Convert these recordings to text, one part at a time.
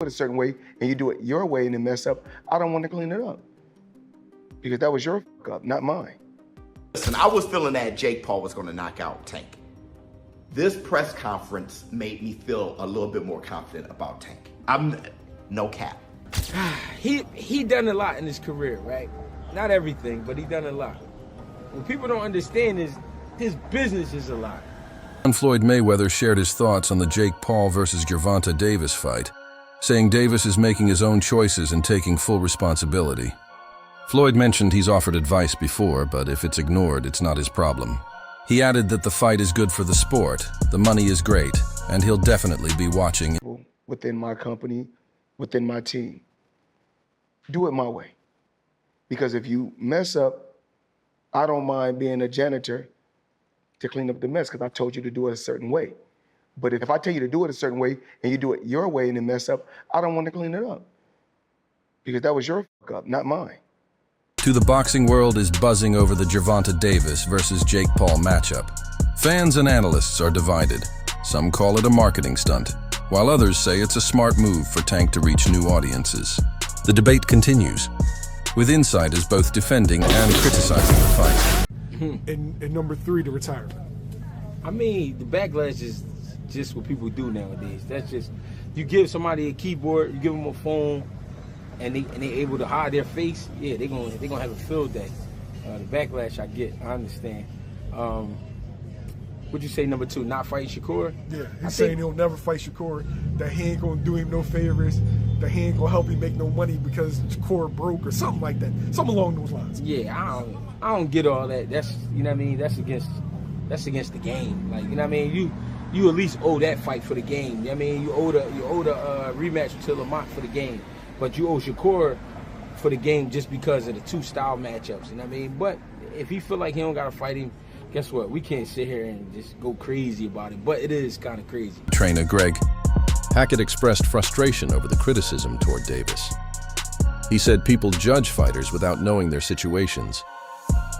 it a certain way and you do it your way and then mess up, I don't want to clean it up. Because that was your fuck up, not mine. Listen, I was feeling that Jake Paul was going to knock out Tank. This press conference made me feel a little bit more confident about Tank. I'm no cap. He done a lot in his career, right? Not everything, but he done a lot. What people don't understand is his business is a lot. Floyd Mayweather shared his thoughts on the Jake Paul versus Gervonta Davis fight, saying Davis is making his own choices and taking full responsibility. Floyd mentioned he's offered advice before, but if it's ignored, it's not his problem. He added that the fight is good for the sport, the money is great, and he'll definitely be watching. Within my company, within my team, do it my way. Because if you mess up, I don't mind being a janitor to clean up the mess because I told you to do it a certain way. But if I tell you to do it a certain way and you do it your way and then mess up, I don't want to clean it up. Because that was your fuck up, not mine. The boxing world is buzzing over the Gervonta Davis versus Jake Paul matchup. Fans and analysts are divided. Some call it a marketing stunt, while others say it's a smart move for Tank to reach new audiences. The debate continues, with insiders both defending and criticizing the fight. And number 3, the retirement. I mean, the backlash is just what people do nowadays. That's just, you give somebody a keyboard, you give them a phone, and they able to hide their face. Yeah, they gonna have a field day. The backlash I get, I understand. What'd you say, number 2, not fight Shakur? Yeah, he's saying he'll never fight Shakur, that he ain't gonna do him no favors, that he ain't gonna help him make no money because Shakur broke or something like that. Something along those lines. Yeah, I don't get all that. That's, you know what I mean, that's against the game. Like, you know what I mean? You at least owe that fight for the game. You know what I mean? You owe the rematch to Lamont for the game. But you owe Shakur for the game just because of the 2 style matchups, you know what I mean? But if he feel like he don't gotta fight him, guess what? We can't sit here and just go crazy about it, but it is kind of crazy. Trainer Greg Hackett expressed frustration over the criticism toward Davis. He said people judge fighters without knowing their situations.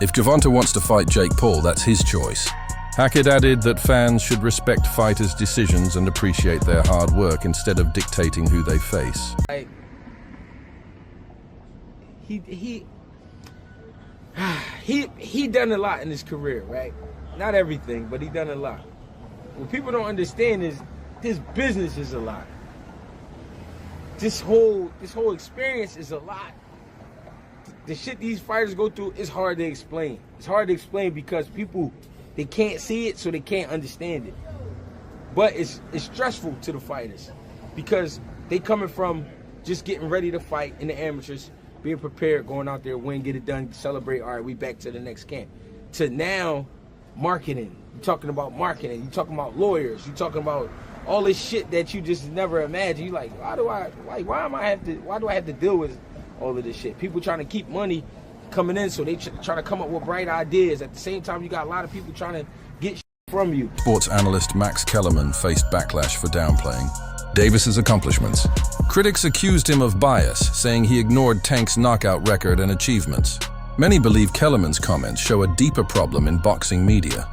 If Gervonta wants to fight Jake Paul, that's his choice. Hackett added that fans should respect fighters' decisions and appreciate their hard work instead of dictating who they face. He done a lot in his career, right? Not everything, but he done a lot. What people don't understand is his business is a lot. This whole experience is a lot. The shit these fighters go through is hard to explain. It's hard to explain because people, they can't see it, so they can't understand it. But it's stressful to the fighters because they coming from just getting ready to fight in the amateurs, being prepared, going out there, win, get it done, celebrate, all right, we back to the next camp. To now, marketing. You're talking about marketing. You're talking about lawyers. You're talking about all this shit that you just never imagined. You're like, why do I have to deal with all of this shit? People trying to keep money coming in, so they try to come up with bright ideas. At the same time, you got a lot of people trying to get shit from you. Sports analyst Max Kellerman faced backlash for downplaying Davis's accomplishments. Critics accused him of bias, saying he ignored Tank's knockout record and achievements. Many believe Kellerman's comments show a deeper problem in boxing media,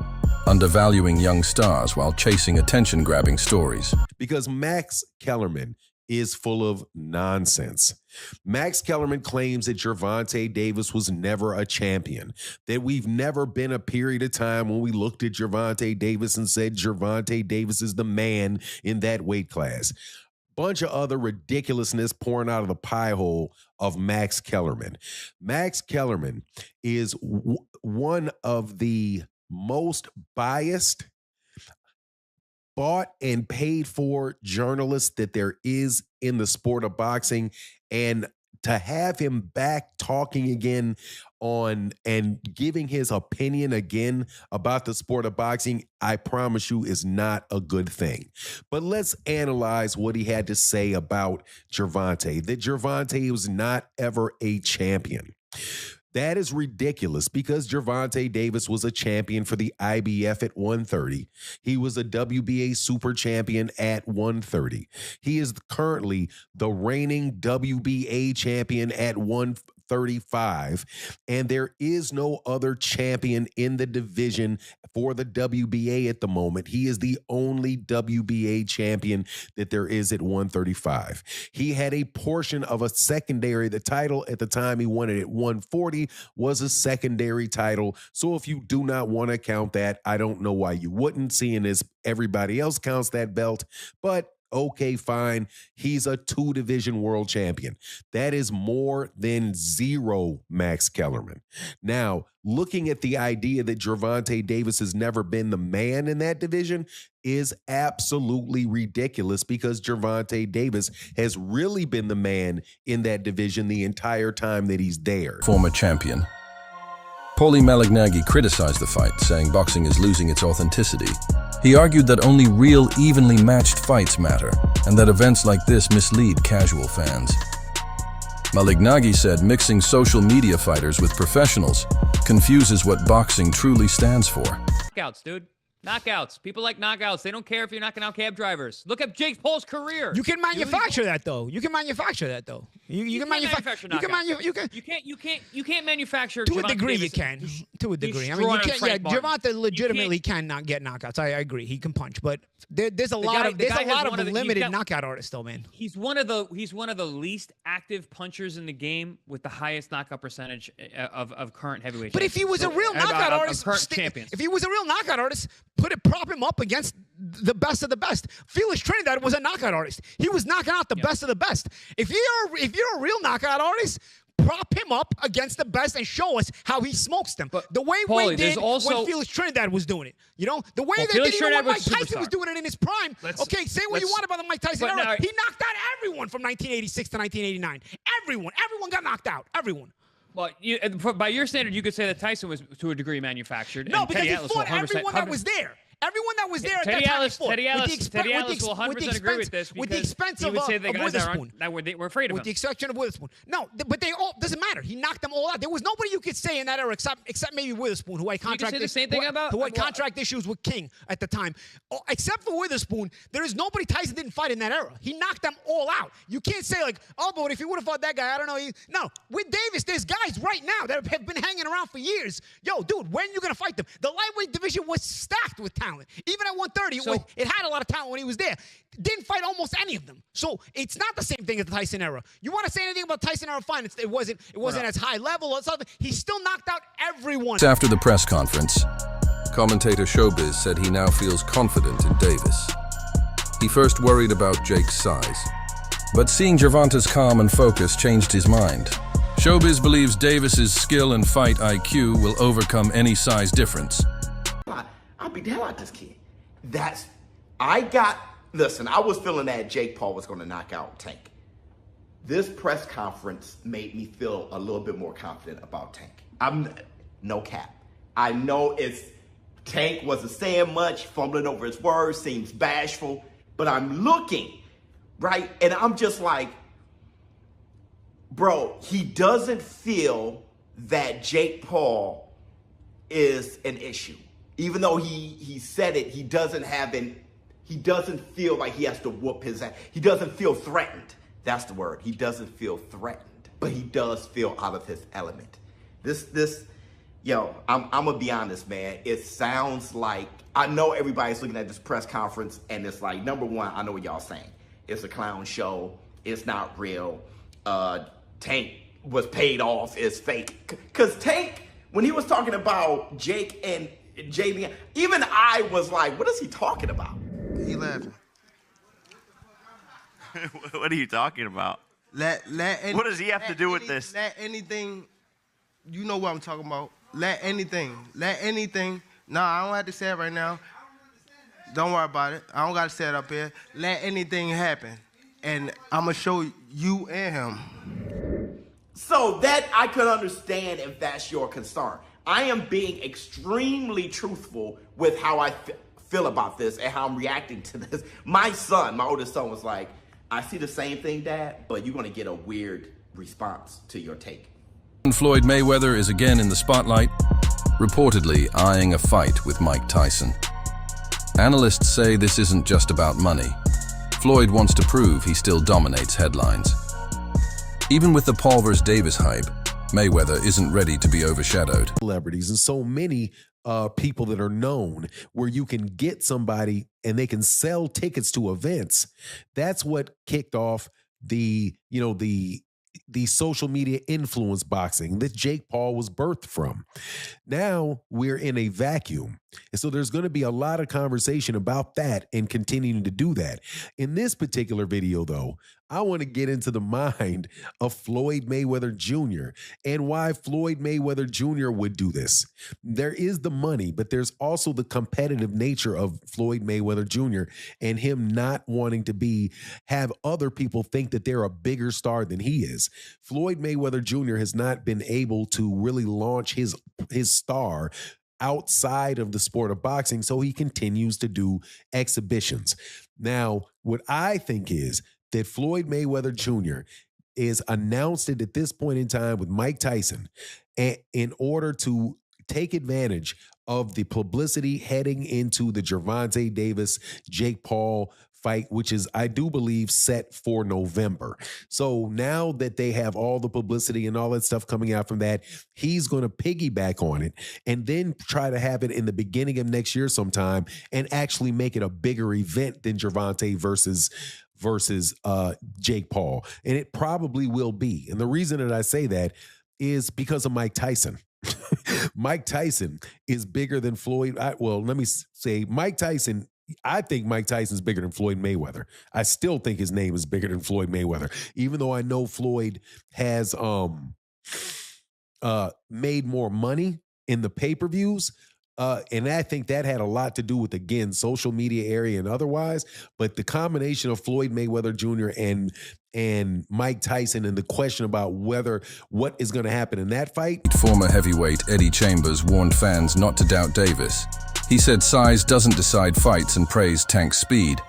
undervaluing young stars while chasing attention-grabbing stories. Because Max Kellerman is full of nonsense. Max Kellerman claims that Gervonta Davis was never a champion, that we've never been a period of time when we looked at Gervonta Davis and said Gervonta Davis is the man in that weight class. Bunch of other ridiculousness pouring out of the pie hole of Max Kellerman. Max Kellerman is one of the most biased, bought and paid for journalists that there is in the sport of boxing, and to have him back talking again on and giving his opinion again about the sport of boxing, I promise you is not a good thing. But let's analyze what he had to say about Gervonta, that Gervonta was not ever a champion. That is ridiculous because Gervonta Davis was a champion for the IBF at 130. He was a WBA super champion at 130. He is currently the reigning WBA champion at 130. 135, and there is no other champion in the division for the WBA at the moment. He is the only WBA champion that there is at 135. He had a portion of a secondary. The title at the time he won it at 140 was a secondary title. So if you do not want to count that, I don't know why you wouldn't, seeing as everybody else counts that belt. But okay, fine. He's a 2-division world champion. That is more than zero, Max Kellerman. Now, looking at the idea that Gervonta Davis has never been the man in that division is absolutely ridiculous, because Gervonta Davis has really been the man in that division the entire time that he's there. Former champion. Paulie Malignaggi criticized the fight, saying boxing is losing its authenticity. He argued that only real, evenly matched fights matter, and that events like this mislead casual fans. Malignaggi said mixing social media fighters with professionals confuses what boxing truly stands for. Knockouts, dude. Knockouts. People like knockouts. They don't care if you're knocking out cab drivers. Look at Jake Paul's career. You can manufacture that, though. You can manufacture that, though. You can manufacture knockouts. You can't manufacture. To a degree, you can. To a degree. I mean, you can't. Yeah, Gervonta legitimately cannot get knockouts. I agree. He can punch, but there's a lot of limited knockout artists, though, man. He's one of the least active punchers in the game with the highest knockout percentage of current heavyweight. But if he was a real knockout artist, if he was a real knockout artist, prop him up against the best of the best. Felix Trinidad was a knockout artist. He was knocking out the best of the best. If you're a real knockout artist, prop him up against the best and show us how he smokes them. But the way we did when Felix Trinidad was doing it. You know? The way when Mike Tyson was doing it in his prime. Okay, say what you want about the Mike Tyson era. He knocked out everyone from 1986 to 1989. Everyone got knocked out. Everyone. Well, by your standard, you could say that Tyson was, to a degree, manufactured. No, because he fought everyone that was there. Everyone that was there at that time he fought. Teddy Atlas will 100% agree with this, with the expense of Witherspoon. We're afraid of him. With the exception of Witherspoon. No, but they all, doesn't matter. He knocked them all out. There was nobody you could say in that era except maybe Witherspoon, who I contract issues with King at the time. Except for Witherspoon, there is nobody Tyson didn't fight in that era. He knocked them all out. You can't say like, oh, but if he would have fought that guy, I don't know. No, with Davis, there's guys right now that have been hanging around for years. Yo, dude, when you gonna fight them? The lightweight division was stacked with talent. Even at 130, it had a lot of talent when he was there. Didn't fight almost any of them. So it's not the same thing as the Tyson era. You want to say anything about Tyson era? Fine. It wasn't as high level or something. He still knocked out everyone. After the press conference, commentator Showbiz said he now feels confident in Davis. He first worried about Jake's size, but seeing Gervonta's calm and focus changed his mind. Showbiz believes Davis's skill and fight IQ will overcome any size difference. I'll beat the hell out of this kid. Listen, I was feeling that Jake Paul was going to knock out Tank. This press conference made me feel a little bit more confident about Tank. No cap. I know Tank wasn't saying much, fumbling over his words, seems bashful, but I'm looking, right? And I'm just like, bro, he doesn't feel that Jake Paul is an issue. Even though he said it, he doesn't feel like he has to whoop his ass. He doesn't feel threatened. That's the word. He doesn't feel threatened, but he does feel out of his element. I'm gonna be honest, man. It sounds like, I know everybody's looking at this press conference and it's like, number one, I know what y'all saying. It's a clown show. It's not real. Tank was paid off. It's fake. Cause Tank, when he was talking about Jake and JB, even I was like, what is he talking about? He laughing. What are you talking about? What does he have to do with this? Let anything, you know what I'm talking about. Let anything. No, I don't have to say it right now. Don't worry about it. I don't got to say it up here. Let anything happen. And I'm going to show you and him. So that I could understand if that's your concern. I am being extremely truthful with how I feel about this and how I'm reacting to this. My oldest son, was like, I see the same thing, Dad, but you're going to get a weird response to your take. Floyd Mayweather is again in the spotlight, reportedly eyeing a fight with Mike Tyson. Analysts say this isn't just about money. Floyd wants to prove he still dominates headlines. Even with the Paul vs. Davis hype, Mayweather isn't ready to be overshadowed. Celebrities and so many people that are known where you can get somebody and they can sell tickets to events. That's what kicked off the social media influence boxing that Jake Paul was birthed from. Now we're in a vacuum. And so there's going to be a lot of conversation about that and continuing to do that. In this particular video, though, I want to get into the mind of Floyd Mayweather Jr. and why Floyd Mayweather Jr. would do this. There is the money, but there's also the competitive nature of Floyd Mayweather Jr. and him not wanting to have other people think that they're a bigger star than he is. Floyd Mayweather Jr. has not been able to really launch his star outside of the sport of boxing, so he continues to do exhibitions. Now, what I think is that Floyd Mayweather Jr. is announced it at this point in time with Mike Tyson in order to take advantage of the publicity heading into the Gervonta Davis, Jake Paul fight, which is, I do believe, set for November. So now that they have all the publicity and all that stuff coming out from that, he's going to piggyback on it and then try to have it in the beginning of next year sometime and actually make it a bigger event than Gervonta versus Jake Paul. And it probably will be. And the reason that I say that is because of Mike Tyson. Mike Tyson is bigger than Floyd. Let me say Mike Tyson. I think Mike Tyson's bigger than Floyd Mayweather. I still think his name is bigger than Floyd Mayweather, even though I know Floyd has made more money in the pay-per-views. And I think that had a lot to do with, again, social media area and otherwise. But the combination of Floyd Mayweather Jr. and Mike Tyson and the question about what is going to happen in that fight. Former heavyweight Eddie Chambers warned fans not to doubt Davis. He said size doesn't decide fights and praised Tank's speed,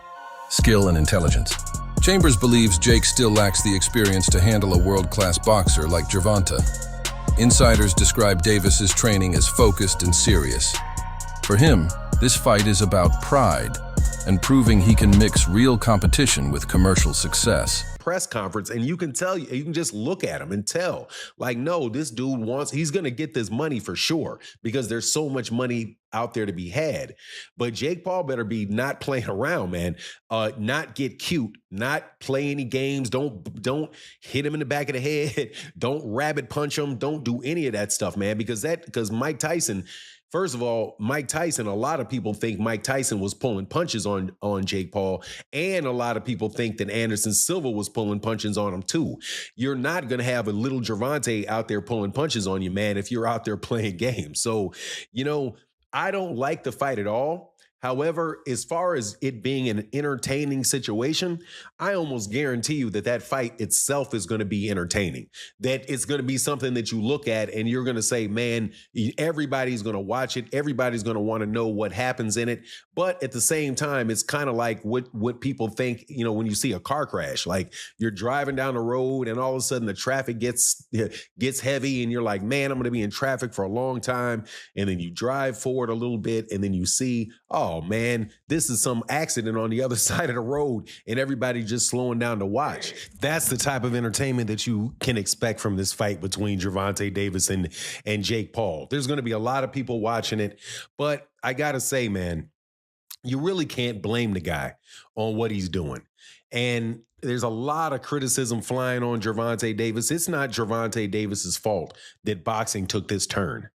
skill, and intelligence. Chambers believes Jake still lacks the experience to handle a world-class boxer like Gervonta. Insiders describe Davis's training as focused and serious. For him, this fight is about pride and proving he can mix real competition with commercial success. Press conference, and you can just look at him and tell, like, no, this dude he's going to get this money for sure because there's so much money out there to be had. But Jake Paul better be not playing around, man. Not get cute, not play any games. Don't hit him in the back of the head. Don't rabbit punch him. Don't do any of that stuff, man, because Mike Tyson. First of all, Mike Tyson, a lot of people think Mike Tyson was pulling punches on Jake Paul, and a lot of people think that Anderson Silva was pulling punches on him too. You're not going to have a little Gervonta out there pulling punches on you, man, if you're out there playing games. So, I don't like the fight at all. However, as far as it being an entertaining situation, I almost guarantee you that fight itself is going to be entertaining. That it's going to be something that you look at and you're going to say, man, everybody's going to watch it. Everybody's going to want to know what happens in it. But at the same time, it's kind of like what people think, when you see a car crash, like you're driving down the road and all of a sudden the traffic gets heavy and you're like, man, I'm going to be in traffic for a long time. And then you drive forward a little bit and then you see, oh man, this is some accident on the other side of the road and everybody just slowing down to watch. That's the type of entertainment that you can expect from this fight between Gervonta Davis and Jake Paul. There's going to be a lot of people watching it, but I got to say, man, you really can't blame the guy on what he's doing. And there's a lot of criticism flying on Gervonta Davis. It's not Gervonta Davis's fault that boxing took this turn.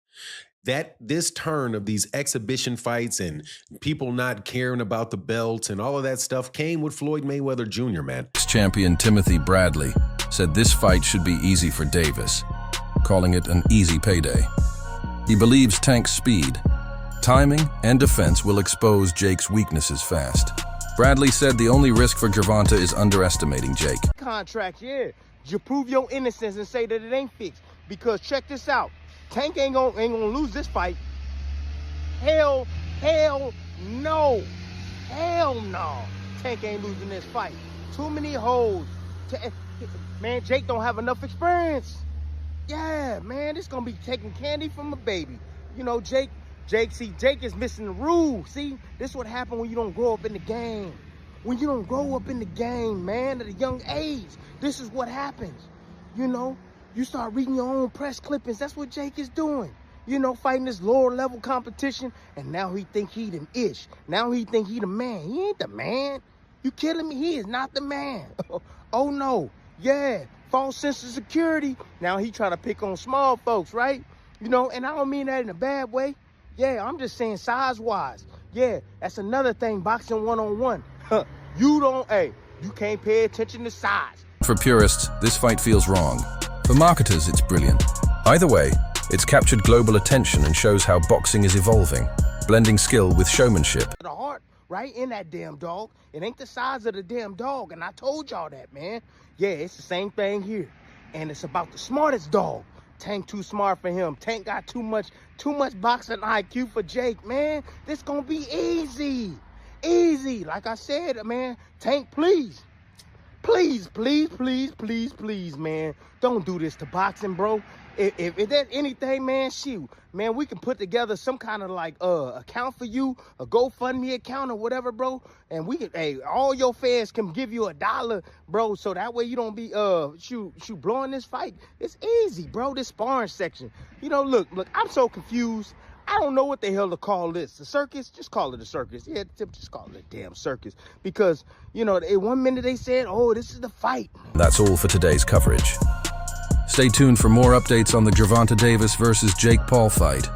This turn of these exhibition fights and people not caring about the belts and all of that stuff came with Floyd Mayweather Jr., man. Champion Timothy Bradley said this fight should be easy for Davis, calling it an easy payday. He believes Tank's speed, timing, and defense will expose Jake's weaknesses fast. Bradley said the only risk for Gervonta is underestimating Jake. Contract, yeah. You prove your innocence and say that it ain't fixed. Because check this out. Tank ain't gonna lose this fight. Hell no. Hell no. Tank ain't losing this fight. Too many holes. Man, Jake don't have enough experience. Yeah, man, this gonna be taking candy from a baby. Jake is missing the rules. See, this is what happened when you don't grow up in the game. When you don't grow up in the game, man, at a young age, this is what happens. You start reading your own press clippings. That's what Jake is doing. You know, fighting this lower level competition, and now he think he the ish. Now he think he the man. He ain't the man. You kidding me? He is not the man. Oh no. Yeah. False sense of security. Now he trying to pick on small folks, right? You know, and I don't mean that in a bad way. Yeah, I'm just saying size-wise. Yeah, that's another thing, boxing one-on-one. You can't pay attention to size. For purists, this fight feels wrong. For marketers, it's brilliant. Either way, it's captured global attention and shows how boxing is evolving, blending skill with showmanship. The heart, right in that damn dog. It ain't the size of the damn dog, and I told y'all that, man. Yeah, it's the same thing here. And it's about the smartest dog. Tank too smart for him. Tank got too much boxing IQ for Jake, man. This gonna be easy. Easy. Like I said, man, Tank, please. Please, please, please, please, please, man. Don't do this to boxing, bro. If there's anything, man, shoot. Man, we can put together some kind of like account for you, a GoFundMe account or whatever, bro. And we can, hey, all your fans can give you $1, bro. So that way you don't be blowing this fight. It's easy, bro. This sparring section. You know, look, I'm so confused. I don't know what the hell to call this. The circus? Just call it a circus. Yeah, just call it a damn circus. Because, you know, 1 minute they said, oh, this is the fight. That's all for today's coverage. Stay tuned for more updates on the Gervonta Davis versus Jake Paul fight.